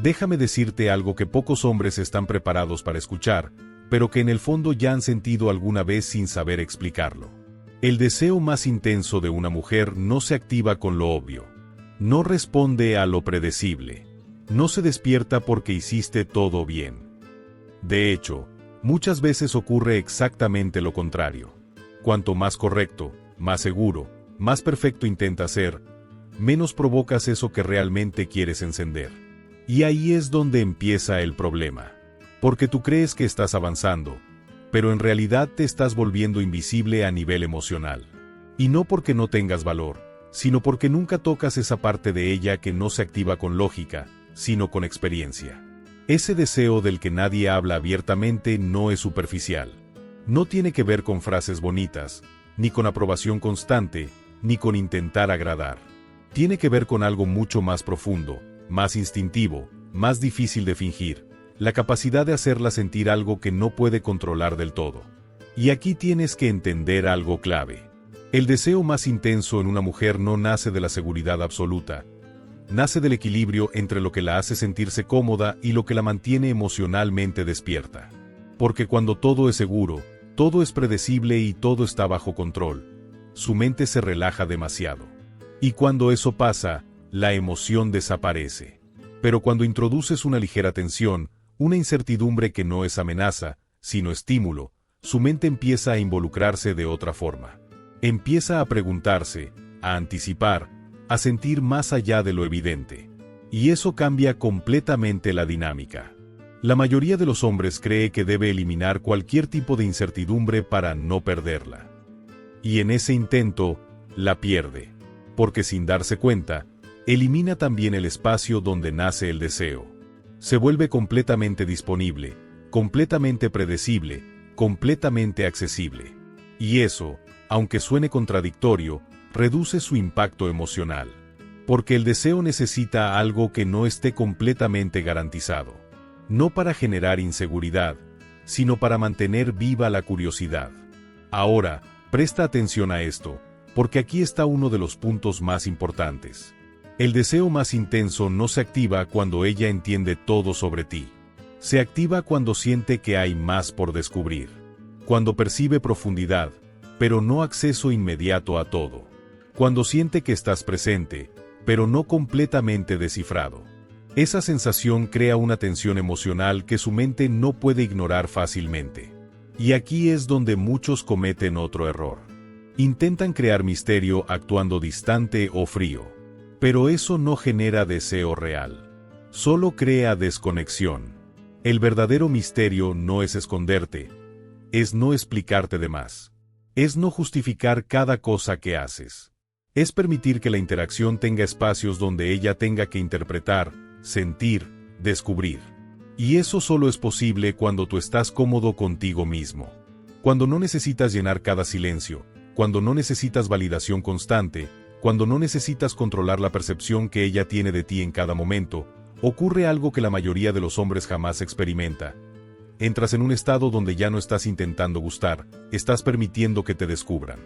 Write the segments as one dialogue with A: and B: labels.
A: Déjame decirte algo que pocos hombres están preparados para escuchar, pero que en el fondo ya han sentido alguna vez sin saber explicarlo. El deseo más intenso de una mujer no se activa con lo obvio. No responde a lo predecible. No se despierta porque hiciste todo bien. De hecho, muchas veces ocurre exactamente lo contrario. Cuanto más correcto, más seguro, más perfecto intentas ser, menos provocas eso que realmente quieres encender. Y ahí es donde empieza el problema. Porque tú crees que estás avanzando, pero en realidad te estás volviendo invisible a nivel emocional. Y no porque no tengas valor, sino porque nunca tocas esa parte de ella que no se activa con lógica, sino con experiencia. Ese deseo del que nadie habla abiertamente no es superficial. No tiene que ver con frases bonitas, ni con aprobación constante, ni con intentar agradar. Tiene que ver con algo mucho más profundo, más instintivo, más difícil de fingir, la capacidad de hacerla sentir algo que no puede controlar del todo. Y aquí tienes que entender algo clave. El deseo más intenso en una mujer no nace de la seguridad absoluta, nace del equilibrio entre lo que la hace sentirse cómoda y lo que la mantiene emocionalmente despierta. Porque cuando todo es seguro, todo es predecible y todo está bajo control, su mente se relaja demasiado. Y cuando eso pasa, la emoción desaparece. Pero cuando introduces una ligera tensión, una incertidumbre que no es amenaza, sino estímulo, su mente empieza a involucrarse de otra forma. Empieza a preguntarse, a anticipar, a sentir más allá de lo evidente. Y eso cambia completamente la dinámica. La mayoría de los hombres cree que debe eliminar cualquier tipo de incertidumbre para no perderla. Y en ese intento, la pierde. Porque sin darse cuenta, elimina también el espacio donde nace el deseo. Se vuelve completamente disponible, completamente predecible, completamente accesible. Y eso, aunque suene contradictorio, reduce su impacto emocional. Porque el deseo necesita algo que no esté completamente garantizado. No para generar inseguridad, sino para mantener viva la curiosidad. Ahora, presta atención a esto, porque aquí está uno de los puntos más importantes. El deseo más intenso no se activa cuando ella entiende todo sobre ti. Se activa cuando siente que hay más por descubrir. Cuando percibe profundidad, pero no acceso inmediato a todo. Cuando siente que estás presente, pero no completamente descifrado. Esa sensación crea una tensión emocional que su mente no puede ignorar fácilmente. Y aquí es donde muchos cometen otro error. Intentan crear misterio actuando distante o frío. Pero eso no genera deseo real. Solo crea desconexión. El verdadero misterio no es esconderte, es no explicarte de más. Es no justificar cada cosa que haces. Es permitir que la interacción tenga espacios donde ella tenga que interpretar, sentir, descubrir. Y eso solo es posible cuando tú estás cómodo contigo mismo. Cuando no necesitas llenar cada silencio, cuando no necesitas validación constante, cuando no necesitas controlar la percepción que ella tiene de ti en cada momento, ocurre algo que la mayoría de los hombres jamás experimenta. Entras en un estado donde ya no estás intentando gustar, estás permitiendo que te descubran.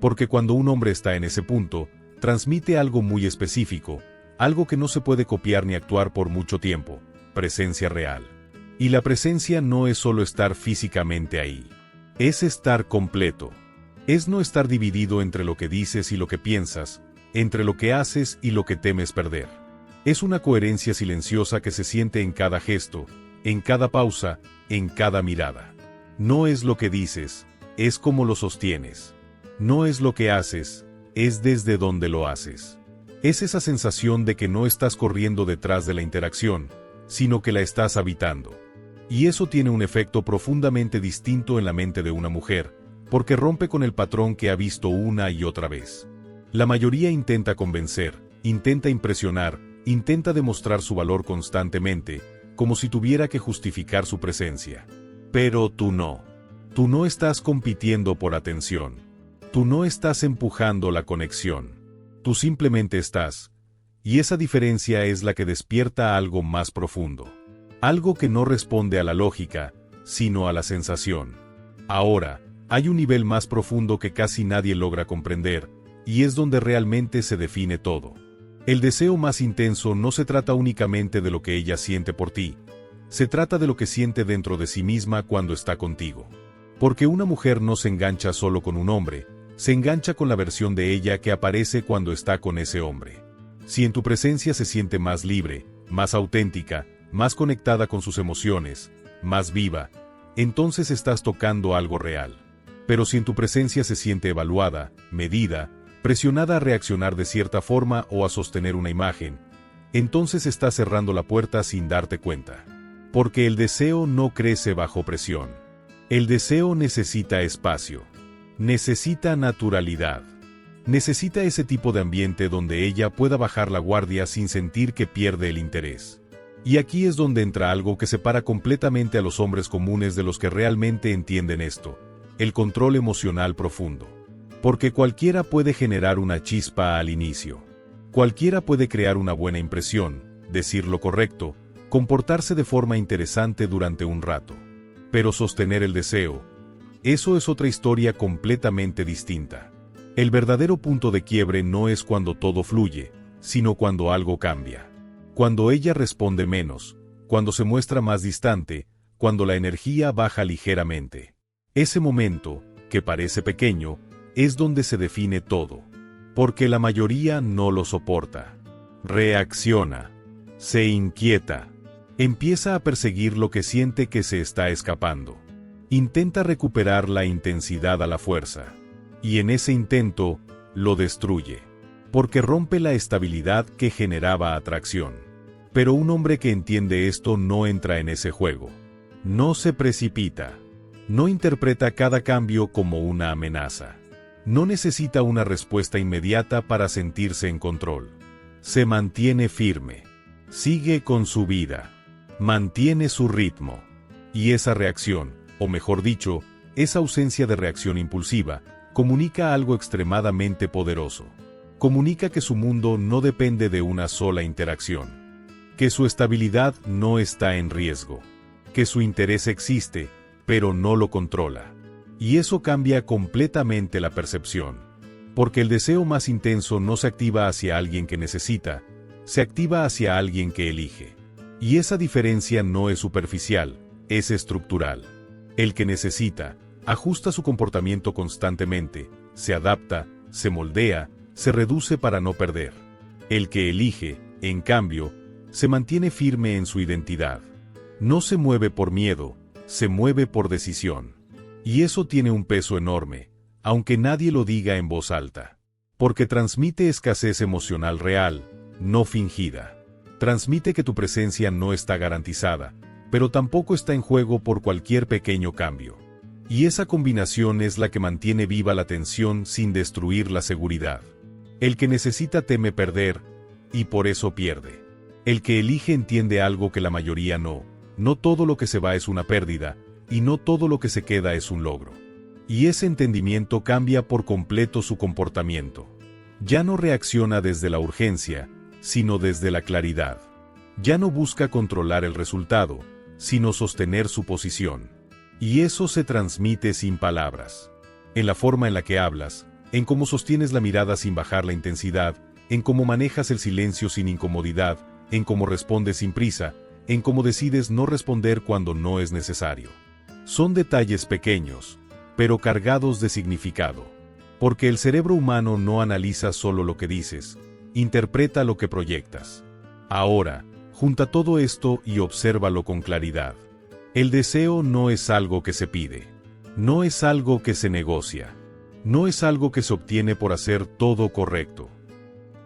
A: Porque cuando un hombre está en ese punto, transmite algo muy específico, algo que no se puede copiar ni actuar por mucho tiempo, presencia real. Y la presencia no es solo estar físicamente ahí. Es estar completo. Es no estar dividido entre lo que dices y lo que piensas, entre lo que haces y lo que temes perder. Es una coherencia silenciosa que se siente en cada gesto, en cada pausa, en cada mirada. No es lo que dices, es cómo lo sostienes. No es lo que haces, es desde donde lo haces. Es esa sensación de que no estás corriendo detrás de la interacción, sino que la estás habitando. Y eso tiene un efecto profundamente distinto en la mente de una mujer, porque rompe con el patrón que ha visto una y otra vez. La mayoría intenta convencer, intenta impresionar, intenta demostrar su valor constantemente, como si tuviera que justificar su presencia. Pero tú no. Tú no estás compitiendo por atención. Tú no estás empujando la conexión. Tú simplemente estás. Y esa diferencia es la que despierta algo más profundo. Algo que no responde a la lógica, sino a la sensación. Ahora, hay un nivel más profundo que casi nadie logra comprender, y es donde realmente se define todo. El deseo más intenso no se trata únicamente de lo que ella siente por ti, se trata de lo que siente dentro de sí misma cuando está contigo. Porque una mujer no se engancha solo con un hombre, se engancha con la versión de ella que aparece cuando está con ese hombre. Si en tu presencia se siente más libre, más auténtica, más conectada con sus emociones, más viva, entonces estás tocando algo real. Pero si en tu presencia se siente evaluada, medida, presionada a reaccionar de cierta forma o a sostener una imagen, entonces estás cerrando la puerta sin darte cuenta. Porque el deseo no crece bajo presión. El deseo necesita espacio. Necesita naturalidad. Necesita ese tipo de ambiente donde ella pueda bajar la guardia sin sentir que pierde el interés. Y aquí es donde entra algo que separa completamente a los hombres comunes de los que realmente entienden esto: el control emocional profundo. Porque cualquiera puede generar una chispa al inicio. Cualquiera puede crear una buena impresión, decir lo correcto, comportarse de forma interesante durante un rato. Pero sostener el deseo, eso es otra historia completamente distinta. El verdadero punto de quiebre no es cuando todo fluye, sino cuando algo cambia. Cuando ella responde menos, cuando se muestra más distante, cuando la energía baja ligeramente. Ese momento, que parece pequeño, es donde se define todo. Porque la mayoría no lo soporta. Reacciona. Se inquieta. Empieza a perseguir lo que siente que se está escapando. Intenta recuperar la intensidad a la fuerza. Y en ese intento, lo destruye. Porque rompe la estabilidad que generaba atracción. Pero un hombre que entiende esto no entra en ese juego. No se precipita. No interpreta cada cambio como una amenaza. No necesita una respuesta inmediata para sentirse en control. Se mantiene firme. Sigue con su vida. Mantiene su ritmo. Y esa reacción, o mejor dicho, esa ausencia de reacción impulsiva, comunica algo extremadamente poderoso. Comunica que su mundo no depende de una sola interacción. Que su estabilidad no está en riesgo. Que su interés existe, pero no lo controla. Y eso cambia completamente la percepción. Porque el deseo más intenso no se activa hacia alguien que necesita, se activa hacia alguien que elige. Y esa diferencia no es superficial, es estructural. El que necesita, ajusta su comportamiento constantemente, se adapta, se moldea, se reduce para no perder. El que elige, en cambio, se mantiene firme en su identidad. No se mueve por miedo, se mueve por decisión. Y eso tiene un peso enorme, aunque nadie lo diga en voz alta. Porque transmite escasez emocional real, no fingida. Transmite que tu presencia no está garantizada, pero tampoco está en juego por cualquier pequeño cambio. Y esa combinación es la que mantiene viva la tensión sin destruir la seguridad. El que necesita teme perder, y por eso pierde. El que elige entiende algo que la mayoría no. No todo lo que se va es una pérdida, y no todo lo que se queda es un logro. Y ese entendimiento cambia por completo su comportamiento. Ya no reacciona desde la urgencia, sino desde la claridad. Ya no busca controlar el resultado, sino sostener su posición. Y eso se transmite sin palabras. En la forma en la que hablas, en cómo sostienes la mirada sin bajar la intensidad, en cómo manejas el silencio sin incomodidad, en cómo respondes sin prisa, en cómo decides no responder cuando no es necesario. Son detalles pequeños, pero cargados de significado. Porque el cerebro humano no analiza solo lo que dices, interpreta lo que proyectas. Ahora, junta todo esto y obsérvalo con claridad. El deseo no es algo que se pide. No es algo que se negocia. No es algo que se obtiene por hacer todo correcto.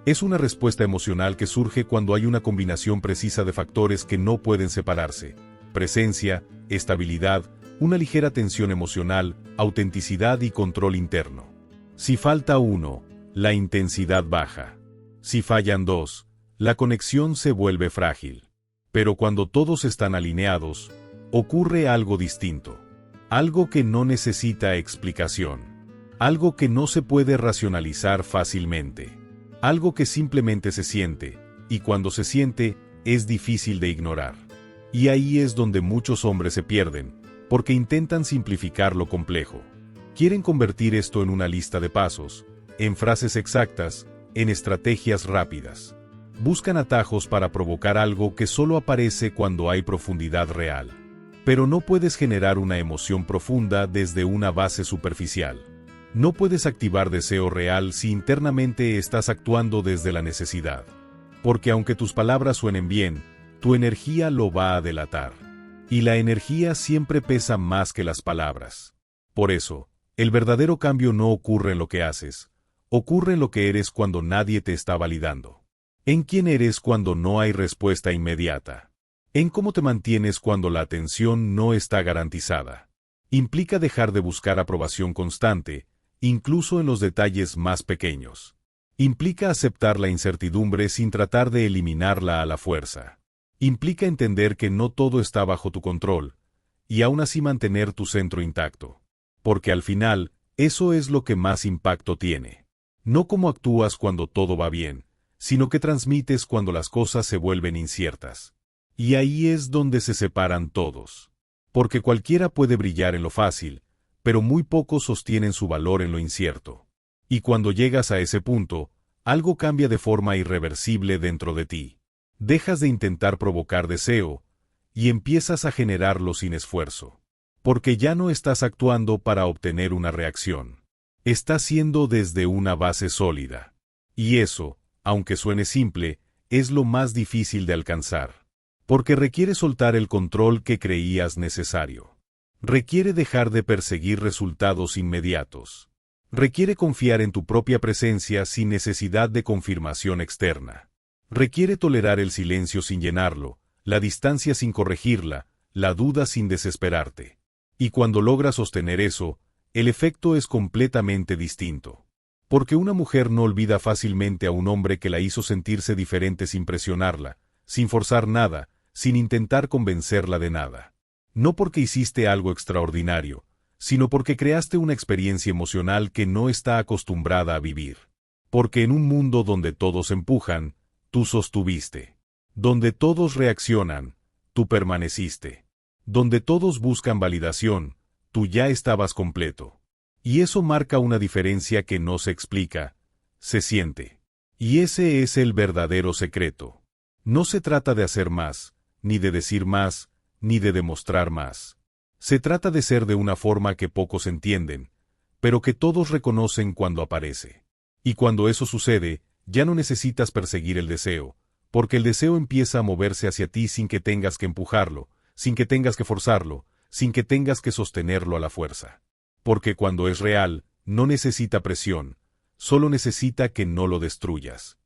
A: Es una respuesta emocional que surge cuando hay una combinación precisa de factores que no pueden separarse: presencia, estabilidad, una ligera tensión emocional, autenticidad y control interno. Si falta uno, la intensidad baja. Si fallan dos, la conexión se vuelve frágil. Pero cuando todos están alineados, ocurre algo distinto. Algo que no necesita explicación. Algo que no se puede racionalizar fácilmente. Algo que simplemente se siente, y cuando se siente, es difícil de ignorar. Y ahí es donde muchos hombres se pierden, porque intentan simplificar lo complejo. Quieren convertir esto en una lista de pasos, en frases exactas, en estrategias rápidas. Buscan atajos para provocar algo que solo aparece cuando hay profundidad real. Pero no puedes generar una emoción profunda desde una base superficial. No puedes activar deseo real si internamente estás actuando desde la necesidad. Porque aunque tus palabras suenen bien, tu energía lo va a delatar. Y la energía siempre pesa más que las palabras. Por eso, el verdadero cambio no ocurre en lo que haces, ocurre en lo que eres cuando nadie te está validando. En quién eres cuando no hay respuesta inmediata. En cómo te mantienes cuando la atención no está garantizada. Implica dejar de buscar aprobación constante, incluso en los detalles más pequeños. Implica aceptar la incertidumbre sin tratar de eliminarla a la fuerza. Implica entender que no todo está bajo tu control, y aún así mantener tu centro intacto. Porque al final, eso es lo que más impacto tiene. No cómo actúas cuando todo va bien, sino que transmites cuando las cosas se vuelven inciertas. Y ahí es donde se separan todos. Porque cualquiera puede brillar en lo fácil, pero muy pocos sostienen su valor en lo incierto. Y cuando llegas a ese punto, algo cambia de forma irreversible dentro de ti. Dejas de intentar provocar deseo, y empiezas a generarlo sin esfuerzo. Porque ya no estás actuando para obtener una reacción. Estás siendo desde una base sólida. Y eso, aunque suene simple, es lo más difícil de alcanzar. Porque requiere soltar el control que creías necesario. Requiere dejar de perseguir resultados inmediatos. Requiere confiar en tu propia presencia sin necesidad de confirmación externa. Requiere tolerar el silencio sin llenarlo, la distancia sin corregirla, la duda sin desesperarte. Y cuando logras sostener eso, el efecto es completamente distinto. Porque una mujer no olvida fácilmente a un hombre que la hizo sentirse diferente sin presionarla, sin forzar nada, sin intentar convencerla de nada. No porque hiciste algo extraordinario, sino porque creaste una experiencia emocional que no está acostumbrada a vivir. Porque en un mundo donde todos empujan, tú sostuviste. Donde todos reaccionan, tú permaneciste. Donde todos buscan validación, tú ya estabas completo. Y eso marca una diferencia que no se explica, se siente. Y ese es el verdadero secreto. No se trata de hacer más, ni de decir más, ni de demostrar más. Se trata de ser de una forma que pocos entienden, pero que todos reconocen cuando aparece. Y cuando eso sucede, ya no necesitas perseguir el deseo, porque el deseo empieza a moverse hacia ti sin que tengas que empujarlo, sin que tengas que forzarlo, sin que tengas que sostenerlo a la fuerza. Porque cuando es real, no necesita presión, solo necesita que no lo destruyas.